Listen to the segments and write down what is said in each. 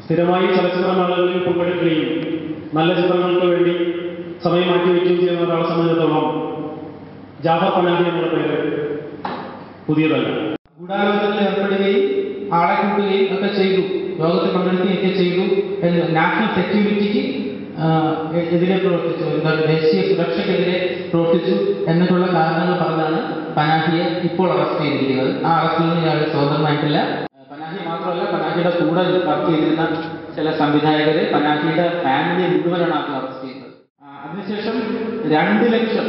സ്ഥിരമായി ചലച്ചിത്രമേളകളിൽ പങ്കെടുക്കുകയും നല്ല ചിത്രങ്ങൾക്ക് വേണ്ടി സമയം മാറ്റിവെക്കുകയും ചെയ്യുന്ന ഒരാളെ സംബന്ധിച്ചിടത്തോളം ജാഫർ പനാഹി എന്നുള്ള പേര് പുതിയതല്ല. ഗൂഢാലോചനയിൽ ഏർപ്പെടുകയും ആളെ കൂട്ടുകയും ഒക്കെ ചെയ്തു, യോഗത്തിൽ പങ്കെടുക്കുകയൊക്കെ ചെയ്തു എന്ന് നാഷണൽ സെക്യൂരിറ്റിക്ക് എതിരെ പ്രവർത്തിച്ചു, ദേശീയ സുരക്ഷയ്ക്കെതിരെ പ്രവർത്തിച്ചു എന്നൊക്കെയുള്ള കാരണങ്ങൾ പറഞ്ഞാണ് പനാഹിയെ ഇപ്പോൾ അറസ്റ്റ് ചെയ്തിരിക്കുന്നത്. ആ അറസ്റ്റിൽ നിന്ന് ഇയാൾ സ്വതന്ത്രമായിട്ടില്ല. പനാഹി മാത്രമല്ല, പനാഹിയുടെ കൂടെ വർക്ക് ചെയ്തിരുന്ന ചില സംവിധായകരെ, പനാഹിയുടെ ഫാമിലിയെ മുഴുവനാണ് ആദ്യം അറസ്റ്റ് ചെയ്തത്. അതിനുശേഷം 2 ലക്ഷം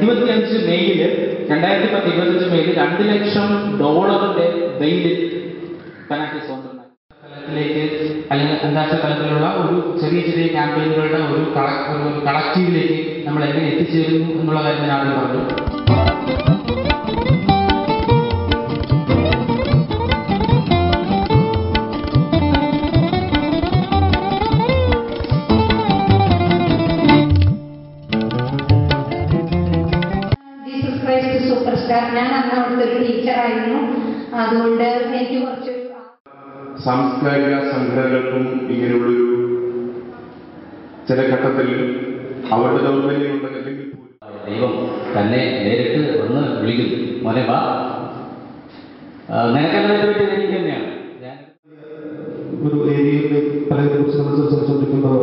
2025 മെയ്യിൽ $2 ലക്ഷം ബെയിലിൽ പനാഹി സ്വതന്ത്രനായി. തലത്തിലേക്ക് അല്ലെങ്കിൽ അന്താരാഷ്ട്ര തലത്തിലുള്ള ഒരു ചെറിയ ചെറിയ ക്യാമ്പയിനുകളുടെ ഒരു കളക്റ്റീവിലേക്ക് നമ്മൾ എങ്ങനെ എത്തിച്ചേരുന്നു എന്നുള്ള കാര്യം ഞാൻ ആദ്യം പറഞ്ഞു. ഞാൻ അന്ന് അവിടുത്തെ ഒരു ടീച്ചറായിരുന്നു. അതുകൊണ്ട് എനിക്ക് കുറച്ചൊരു സാംസ്കാരിക സംഘടനകൾക്കും ഇങ്ങനെയുള്ളൊരു ചില ഘട്ടത്തിൽ അവരുടെ ദൗർബല്യമുണ്ട്. അല്ലെങ്കിൽ ദൈവം തന്നെ നേരിട്ട് ഒന്ന് വിളിക്കും, മോനെ വാ, നിനക്കെല്ലാം പറ്റി എനിക്ക് തന്നെയാണ്. ഒരു ഏരിയയിലെ പലതിനെ കുറിച്ച് നമ്മൾ സംസാരിച്ചുകൊണ്ടിരിക്കുമ്പോൾ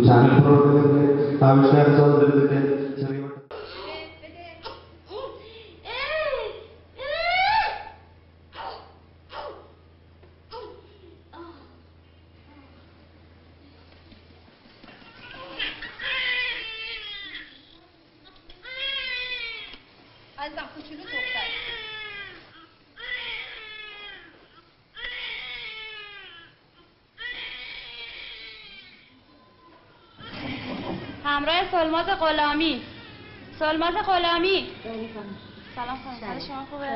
ചാനൽ പ്രവർത്തകരുടെ ആവിഷ്കാര സ്വാതന്ത്ര്യത്തിന്റെ ചെറിയ همراه سلماز غلامی. سلماز غلامی. سلام خانم، حال شما خوبه؟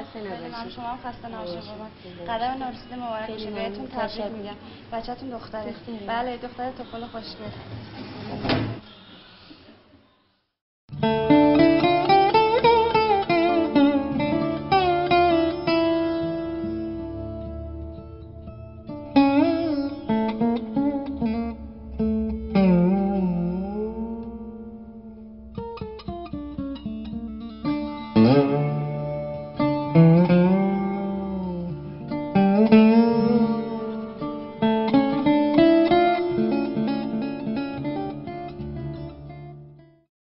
من شما هم خسته نباشید قربان. قدم نورسیده مبارک باشه. بهتون تبریک میگم. بچه‌تون دختره. بله دختر توفل خوشگل. Mm-hmm.